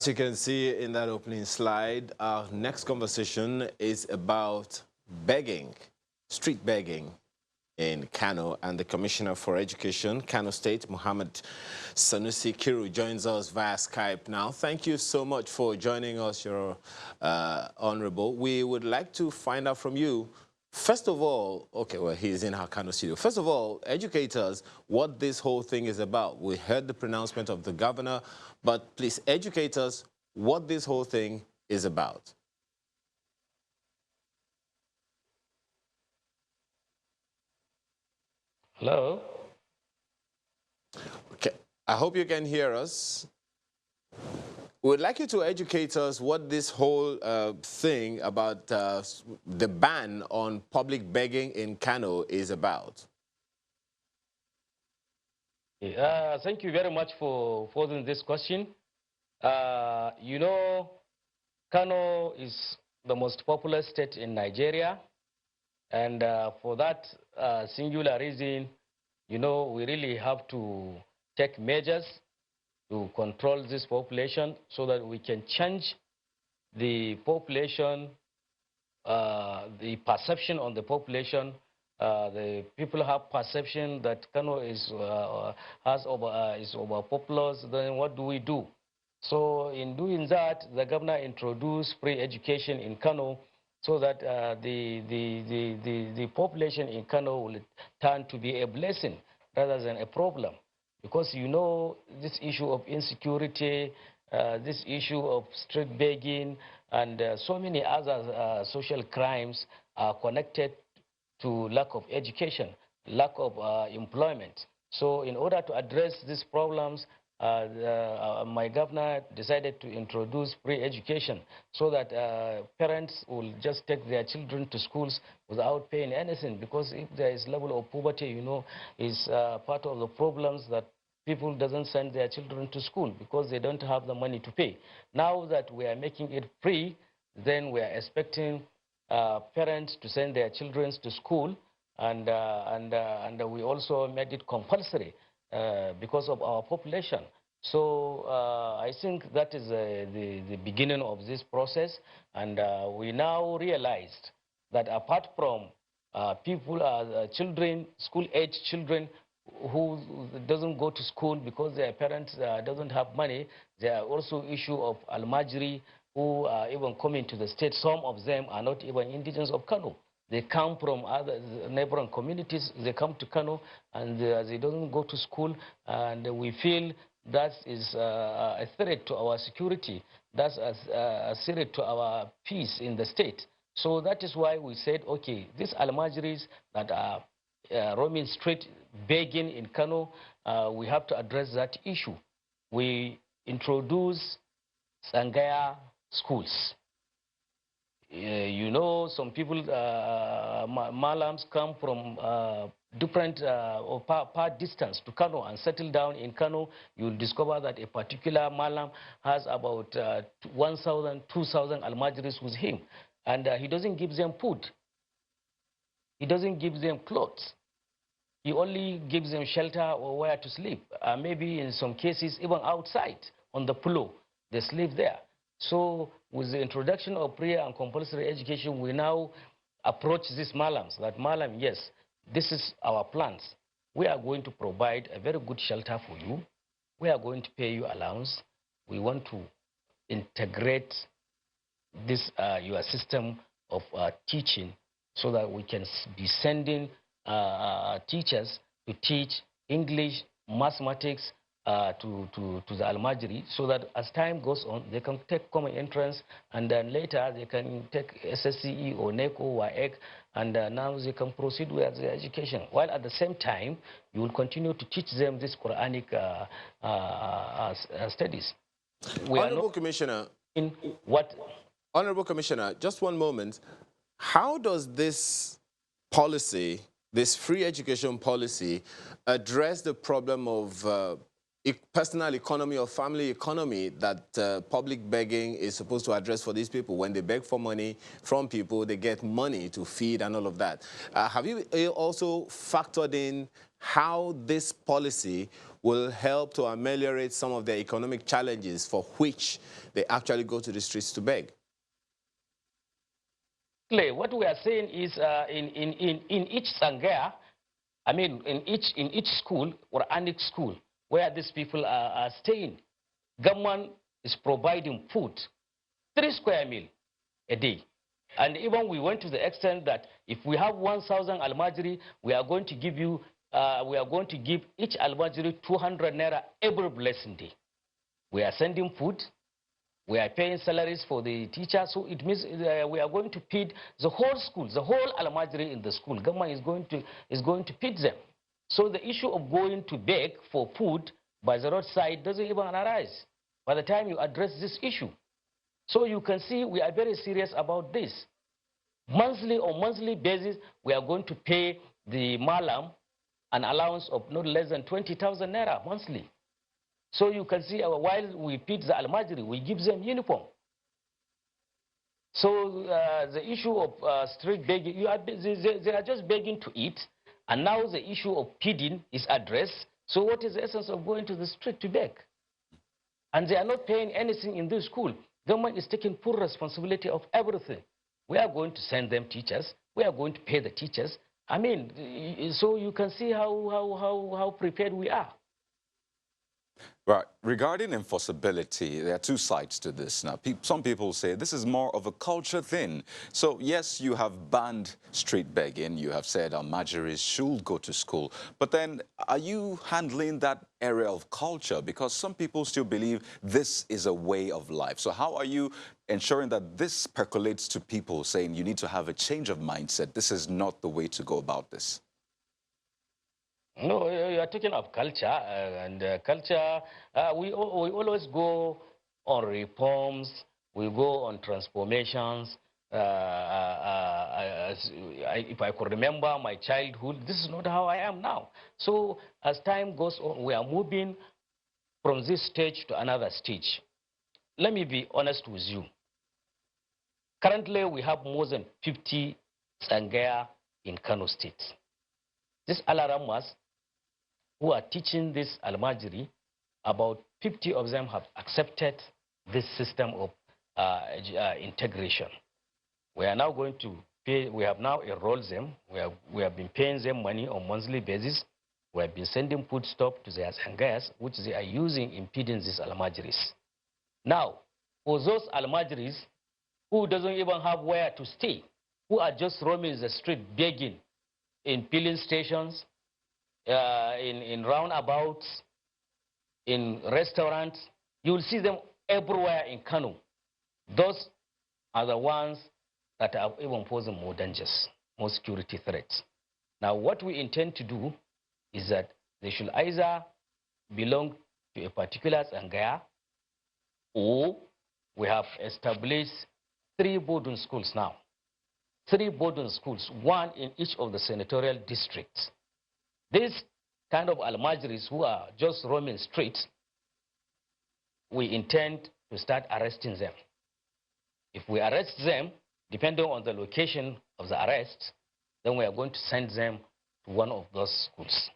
As you can see in that opening slide, our next conversation is about begging, street begging in Kano, and the Commissioner for Education, Kano State, Muhammad Sanusi Kiru, joins us via Skype now. Thank you so much for joining us, Your Honorable. We would like to find out from you, first of all, okay, well, he's in our Kano studio. First of all, educate us what this whole thing is about. We heard the pronouncement of the governor, but please educate us what this whole thing is about. Hello? Okay, I hope you can hear us. We'd like you to educate us what this whole thing about the ban on public begging in Kano is about. Thank you very much for posing this question. You know, Kano is the most populous state in Nigeria. And for that singular reason, you know, we really have to take measures to control this population so that we can change the population, the perception on the population. The people have perception that Kano is overpopulous. Then what do we do? So in doing that, the governor introduced free education in Kano so that the population in Kano will turn to be a blessing rather than a problem. Because you know this issue of insecurity, this issue of street begging, and so many other social crimes are connected to lack of education, lack of employment. So in order to address these problems, my governor decided to introduce free education so that parents will just take their children to schools without paying anything, because if there is level of poverty, you know, is part of the problems that people doesn't send their children to school because they don't have the money to pay. Now that we are making it free, then we are expecting parents to send their children to school, and we also made it compulsory because of our population. So I think that is the beginning of this process, and we now realized that apart from children, school-age children who doesn't go to school because their parents doesn't have money, there are also issue of Almajiri who are even coming to the state. Some of them are not even indigenous of Kano. They come from other neighboring communities. They come to Kano and they don't go to school. And we feel that is a threat to our security. That's a threat to our peace in the state. So that is why we said, okay, these Almajiris that are roaming street begging in Kano, we have to address that issue. We introduce Sangaya schools. You know, some people, Malams come from different or far distance to Kano and settle down in Kano. You'll discover that a particular Malam has about 1,000, 2,000 Almajiris with him. And he doesn't give them food. He doesn't give them clothes. He only gives them shelter or where to sleep. Maybe in some cases, even outside on the pillow, they sleep there. So with the introduction of prayer and compulsory education, we now approach these Malams, that Malam, yes, this is our plans. We are going to provide a very good shelter for you. We are going to pay you allowance. We want to integrate this your system of teaching so that we can be sending teachers to teach English, mathematics, to the Almajiri, so that as time goes on, they can take common entrance, and then later they can take SSCE or NECO or WAEC, and now they can proceed with their education. While at the same time, you will continue to teach them this Quranic studies. Honorable Commissioner, in what? Honorable Commissioner, just one moment. How does this policy, this free education policy, address the problem of personal economy or family economy that public begging is supposed to address for these people. When they beg for money from people, they get money to feed and all of that. Have you also factored in how this policy will help to ameliorate some of the economic challenges for which they actually go to the streets to beg? What we are saying is in each sangaya, I mean, in each school or annex school where these people are staying, government is providing food, 3 square meal a day. And even we went to the extent that if we have 1,000 Almajiri, we are going to give you, we are going to give each Almajiri 200 naira every blessing day. We are sending food. We are paying salaries for the teachers, so it means we are going to feed the whole school, the whole Almajiri in the school. Government is going to feed them. So the issue of going to beg for food by the roadside doesn't even arise by the time you address this issue. So you can see we are very serious about this. On monthly basis, we are going to pay the malam an allowance of not less than 20,000 naira monthly. So you can see while we feed the Almajiri, we give them uniform. So the issue of street begging, they are just begging to eat. And now the issue of feeding is addressed. So what is the essence of going to the street to beg? And they are not paying anything in this school. Government is taking full responsibility of everything. We are going to send them teachers. We are going to pay the teachers. I mean, so you can see how prepared we are. Right. Regarding enforceability, there are two sides to this. Now, some people say this is more of a culture thing. So, yes, you have banned street begging. You have said Almajiris should go to school. But then, are you handling that area of culture? Because some people still believe this is a way of life. So how are you ensuring that this percolates to people saying you need to have a change of mindset? This is not the way to go about this. No, you are talking of culture, and culture, we always go on reforms, we go on transformations. If I could remember my childhood, this is not how I am now. So as time goes on, we are moving from this stage to another stage. Let me be honest with you. Currently, we have more than 50 Sangaya in Kano State. These Alaramas who are teaching this Almajiri, about 50 of them have accepted this system of integration. We are now going to pay, we have now enrolled them. We have been paying them money on monthly basis. We have been sending food stuff to their Sangayas, which they are using in feeding these Almajiris. Now, for those Almajiris who doesn't even have where to stay, who are just roaming the street begging in filling stations, in roundabouts, in restaurants, you will see them everywhere in Kano. Those are the ones that are even posing more dangers, more security threats. Now, what we intend to do is that they should either belong to a particular Sangaya, or we have established 3 boarding schools now. 3 boarding schools, 1 in each of the senatorial districts. These kind of Almajiris who are just roaming streets, we intend to start arresting them. If we arrest them, depending on the location of the arrest, then we are going to send them to one of those schools.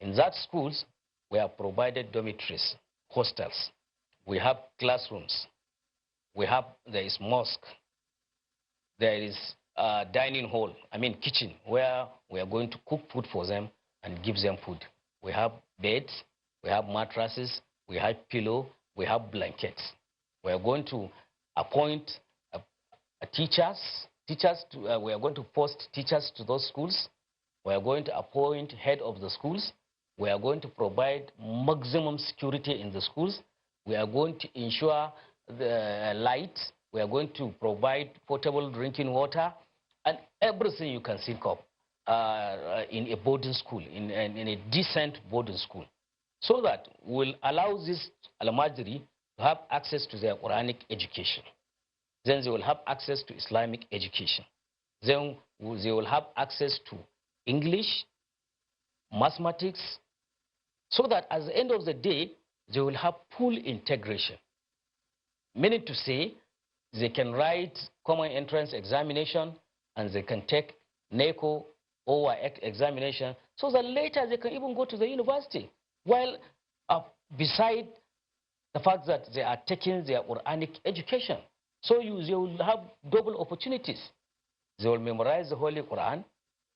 In that schools, we have provided dormitories, hostels. We have classrooms. There is mosque. There is a dining hall, kitchen, where we are going to cook food for them and give them food. We have beds, we have mattresses, we have pillow, we have blankets. We are going to appoint teachers. We are going to post teachers to those schools. We are going to appoint head of the schools. We are going to provide maximum security in the schools. We are going to ensure the light. We are going to provide potable drinking water and everything you can think of in a boarding school, in a decent boarding school, so that will allow this Almajiri to have access to their Quranic education. Then they will have access to Islamic education. Then they will have access to English, mathematics, so that at the end of the day, they will have full integration. Meaning to say, they can write common entrance examination and they can take NECO or examination so that later they can even go to the university. While beside the fact that they are taking their Quranic education. So they will have double opportunities. They will memorize the Holy Quran.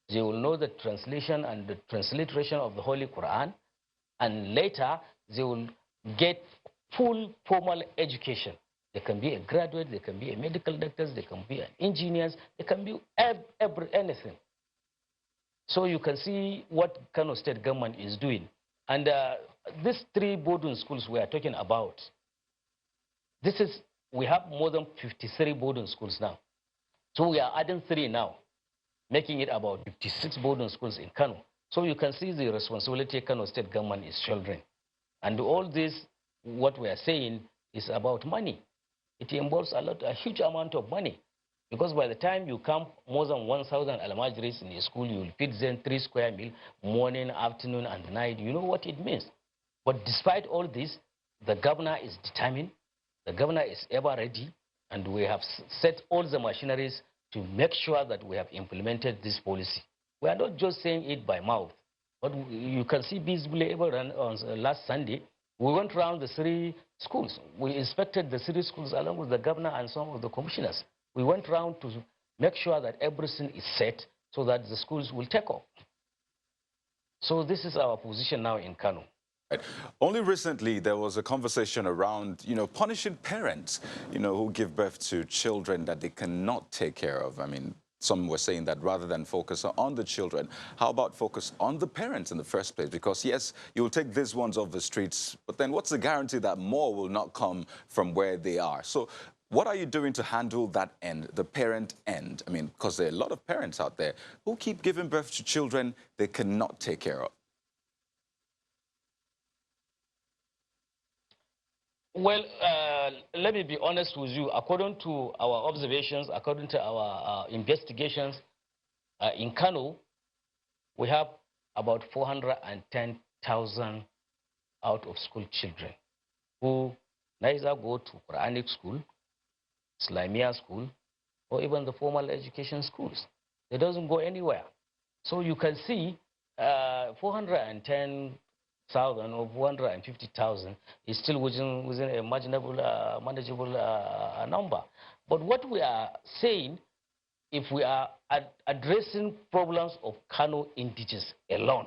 They will know the translation and the transliteration of the Holy Quran. And later, they will get full formal education. They can be a graduate, they can be a medical doctors, they can be engineers, they can be anything. So you can see what Kano state government is doing. And these 3 boarding schools we are talking about, we have more than 53 boarding schools now. So we are adding 3 now, making it about 56 boarding schools in Kano. So you can see the responsibility Kano state government is shouldering. And all this, what we are saying, is about money. It involves a huge amount of money. Because by the time you come more than 1,000 Almajiris in a school, you will feed them 3 square meal, morning, afternoon, and night. You know what it means. But despite all this, the governor is determined, the governor is ever ready, and we have set all the machineries to make sure that we have implemented this policy. We are not just saying it by mouth, but you can see visibly on last Sunday, we went around the 3 schools. We inspected the 3 schools along with the governor and some of the commissioners. We went around to make sure that everything is set so that the schools will take off. So this is our position now in Kano. Right. Only recently there was a conversation around, punishing parents, who give birth to children that they cannot take care of. I mean, some were saying that rather than focus on the children, how about focus on the parents in the first place? Because yes, you'll take these ones off the streets, but then what's the guarantee that more will not come from where they are? So what are you doing to handle that end, the parent end? I mean, because there are a lot of parents out there who keep giving birth to children they cannot take care of. Well, let me be honest with you. According to our observations, according to our investigations, in Kano, we have about 410,000 out-of-school children who neither go to Quranic school, Islamia school, or even the formal education schools. They doesn't go anywhere. So you can see 410,000 or 450,000 is still within a manageable number. But what we are saying, if we are addressing problems of Kano indigenous alone,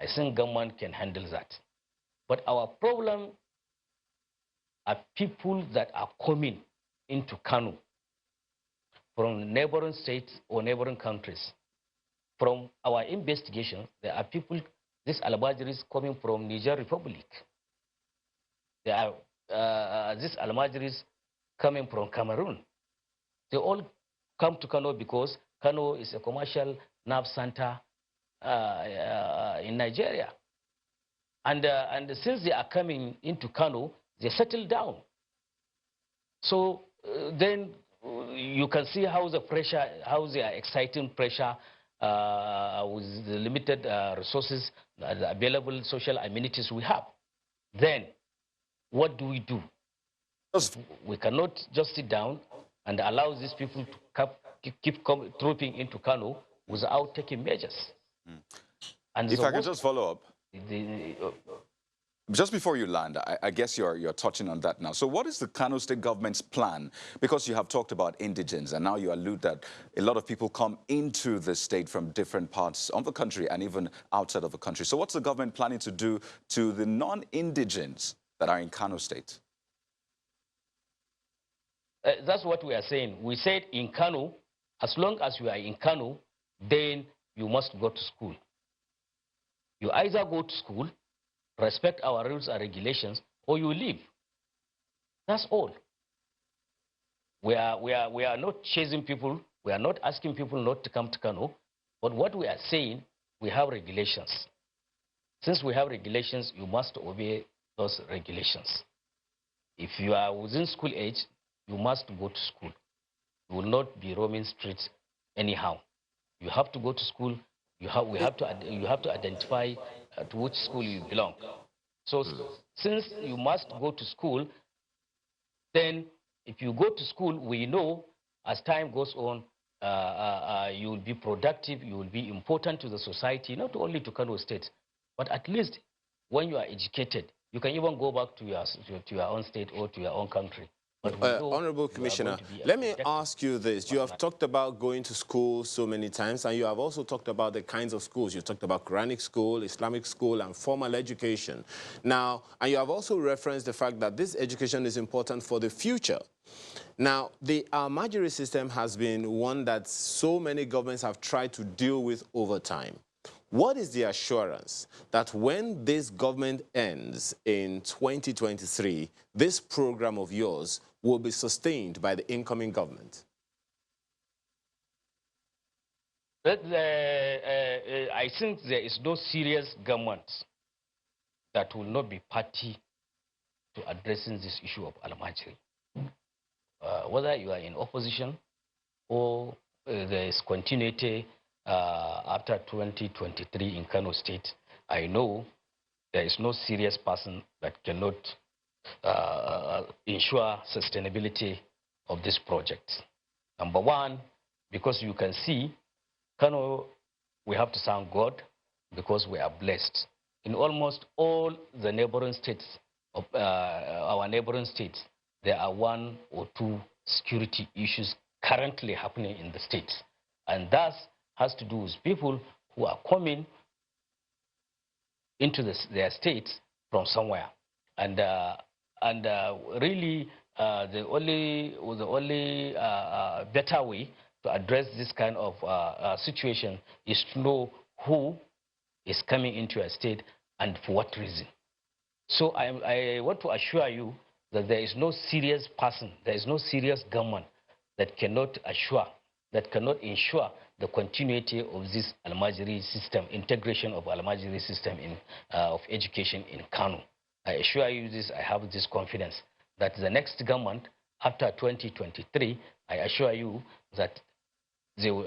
I think government can handle that. But our problem are people that are coming into Kano from neighboring states or neighboring countries. From our investigation, there are people, these Almajiris coming from Niger Republic. There are these Almajiris coming from Cameroon. They all come to Kano because Kano is a commercial nerve center in Nigeria. And since they are coming into Kano, they settle down. So then you can see how the pressure, how they are exciting pressure with the limited resources, the available social amenities we have. Then what do? We cannot just sit down and allow these people to keep trooping into Kano without taking measures. Mm. And if I can just follow up. Just before you land, I guess you're touching on that now. So what is the Kano state government's plan? Because you have talked about indigents, and now you allude that a lot of people come into the state from different parts of the country and even outside of the country. So what's the government planning to do to the non-indigents that are in Kano state? That's what we are saying. We said in Kano, as long as you are in Kano, then you must go to school. You either go to school, respect our rules and regulations, or you leave. That's all. We are not chasing people. We are not asking people not to come to Kano. But what we are saying, we have regulations. Since we have regulations, you must obey those regulations. If you are within school age, you must go to school. You will not be roaming streets anyhow. You have to go to school. You have to identify to which school you belong. So since you must go to school, then if you go to school, we know as time goes on, you will be productive, you will be important to the society, not only to Kano State, but at least when you are educated, you can even go back to your own state or to your own country. But Honorable Commissioner, let me ask you this. You have talked about going to school so many times, and you have also talked about the kinds of schools. You talked about Quranic school, Islamic school, and formal education. Now, and you have also referenced the fact that this education is important for the future. Now, the Almajiri system has been one that so many governments have tried to deal with over time. What is the assurance that when this government ends in 2023, this program of yours will be sustained by the incoming government? I think there is no serious government that will not be party to addressing this issue of Almajiri. Whether you are in opposition or there is continuity after 2023 in Kano State, I know there is no serious person that cannot ensure sustainability of this project. Number one, because you can see, Kano, we have to thank God because we are blessed. In almost all the neighboring states, of our neighboring states, there are one or two security issues currently happening in the states. And that has to do with people who are coming into their states from somewhere. And really, the only better way to address this kind of situation is to know who is coming into a state and for what reason. So I want to assure you that there is no serious person, there is no serious government that cannot ensure the continuity of this Almajiri system, integration of Almajiri system of education in Kano. I assure you this, I have this confidence that the next government after 2023, I assure you that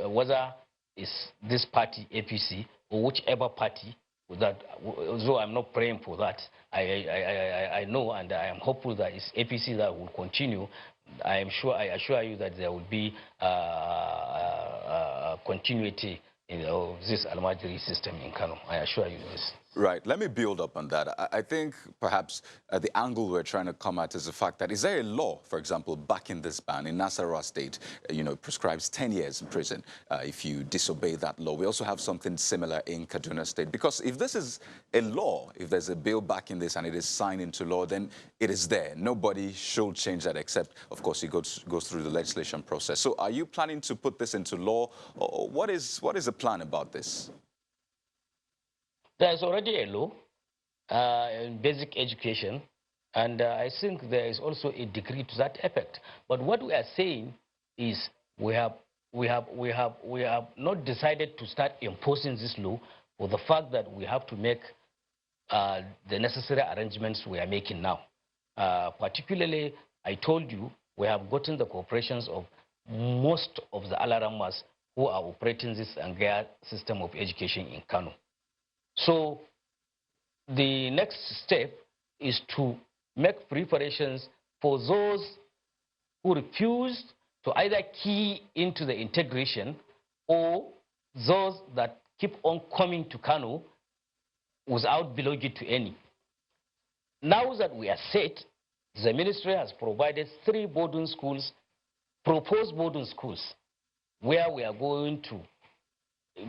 whether it's this party, APC, or whichever party, that, though I'm not praying for that, I know and I am hopeful that it's APC that will continue. I assure you that there will be continuity in this Almajiri system in Kano. I assure you this. Right. Let me build up on that. I think perhaps the angle we're trying to come at is the fact that is there a law, for example, back in this ban in Nasarawa State, prescribes 10 years in prison if you disobey that law. We also have something similar in Kaduna State. Because if this is a law, if there's a bill back in this and it is signed into law, then it is there. Nobody should change that except, of course, it goes through the legislation process. So are you planning to put this into law? Or what is the plan about this? There is already a law in basic education, and I think there is also a degree to that effect. But what we are saying is we have not decided to start imposing this law for the fact that we have to make the necessary arrangements we are making now. Particularly, I told you, we have gotten the cooperations of most of the Alaramas who are operating this Angaya system of education in Kano. So the next step is to make preparations for those who refuse to either key into the integration or those that keep on coming to Kano without belonging to any. Now that we are set, the ministry has provided 3 boarding schools, proposed boarding schools, where we are going to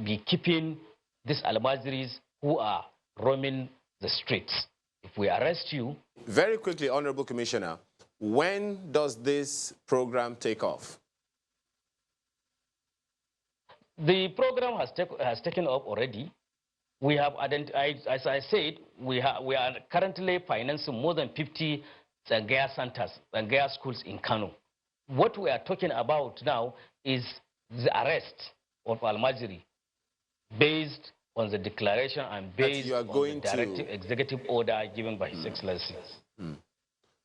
be keeping these Almajiris who are roaming the streets. If we arrest you... Very quickly, Honorable Commissioner, when does this program take off? The program has taken off already. We have identified, as I said, we are currently financing more than 50 Zangaya centers, Zangaya schools in Kano. What we are talking about now is the arrest of Almajiri based on the declaration and based on the directive executive order given by His Excellency.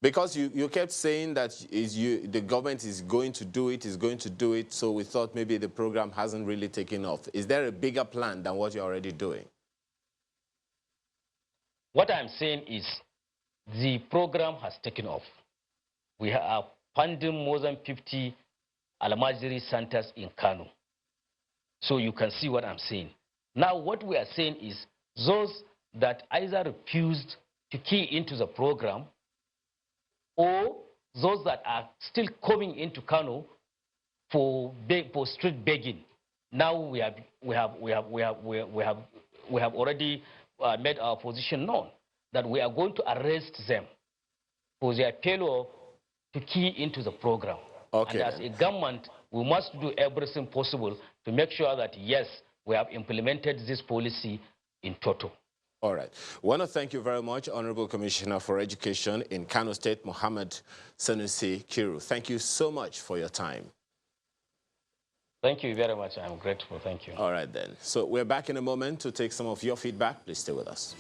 Because you kept saying that the government is going to do it, so we thought maybe the program hasn't really taken off. Is there a bigger plan than what you're already doing? What I'm saying is the program has taken off. We are funding more than 50 Almajiris centers in Kano. So you can see what I'm saying. Now what we are saying is those that either refused to key into the program or those that are still coming into Kano for street begging. Now we have already made our position known that we are going to arrest them for their failure to key into the program. Okay, and as a government, we must do everything possible to make sure that, yes, we have implemented this policy in total. All right. I want to thank you very much, Honorable Commissioner for Education in Kano State, Mohammed Sanusi Kiru. Thank you so much for your time. Thank you very much. I'm grateful. Thank you. All right, then. So we're back in a moment to take some of your feedback. Please stay with us.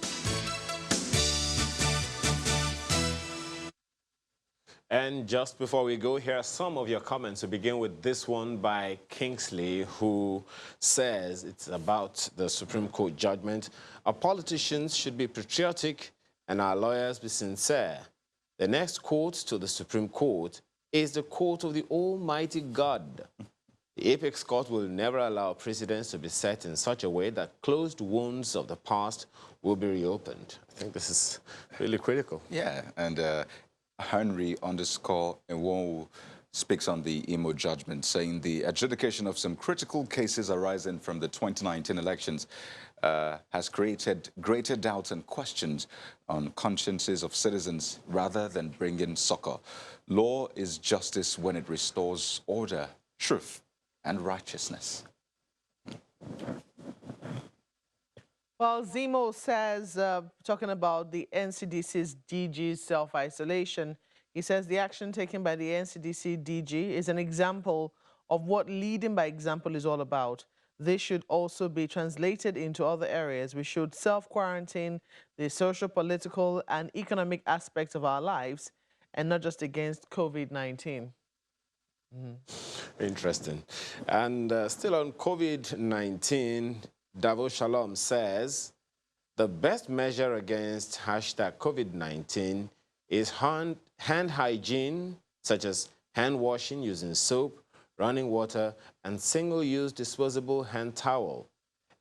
And just before we go, here are some of your comments. We begin with this one by Kingsley, who says it's about the Supreme Court judgment. Our politicians should be patriotic and our lawyers be sincere. The next court to the Supreme Court is the court of the Almighty God. The apex court will never allow precedents to be set in such a way that closed wounds of the past will be reopened. I think this is really critical. Yeah, and Henry _Nwowu speaks on the Imo judgment, saying the adjudication of some critical cases arising from the 2019 elections has created greater doubts and questions on consciences of citizens rather than bringing succor. Law is justice when it restores order, truth, and righteousness. Well, Zemo says, talking about the NCDC's DG's self-isolation, he says the action taken by the NCDC DG is an example of what leading by example is all about. This should also be translated into other areas. We should self-quarantine the social, political, and economic aspects of our lives, and not just against COVID-19. Interesting. And still on COVID-19, Davo Shalom says, the best measure against #COVID-19 is hand hygiene, such as hand washing using soap, running water, and single-use disposable hand towel,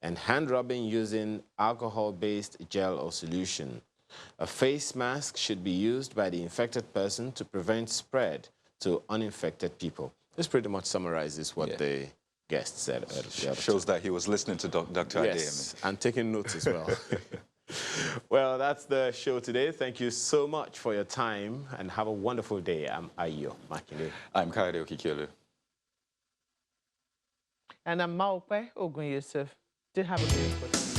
and hand rubbing using alcohol-based gel or solution. A face mask should be used by the infected person to prevent spread to uninfected people. This pretty much summarizes what the guest said earlier. Shows that he was listening to Dr. Ade. Yes, and taking notes as well. Well, that's the show today. Thank you so much for your time, and have a wonderful day. I'm Ayo Makinde. I'm Kayode Okikiolu. And I'm Maupe Ogun Yusuf. Did have a beautiful day.